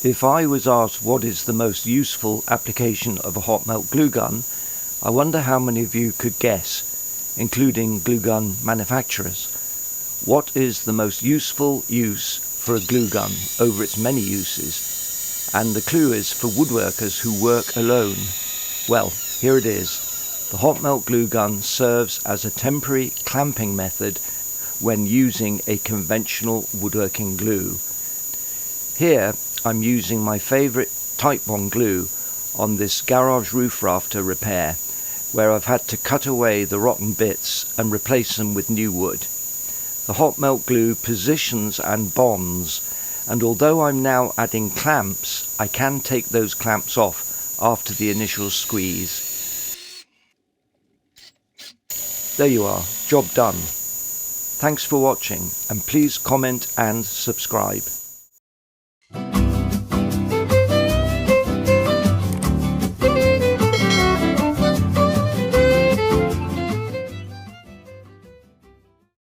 If I was asked what is the most useful application of a hot melt glue gun, I wonder how many of you could guess, including glue gun manufacturers. What is the most useful use for a glue gun over its many uses? And the clue is for woodworkers who work alone. Well, here it is. The Hotmelt Gluegun serves as a temporary clamping method when using a conventional woodworking glue. Here I'm using my favourite Type 1 glue on this garage roof rafter repair, where I've had to cut away the rotten bits and replace them with new wood. The Hotmelt glue positions and bonds, and although I'm now adding clamps, I can take those clamps off after the initial squeeze. There you are, job done. Thanks for watching, and please comment and subscribe.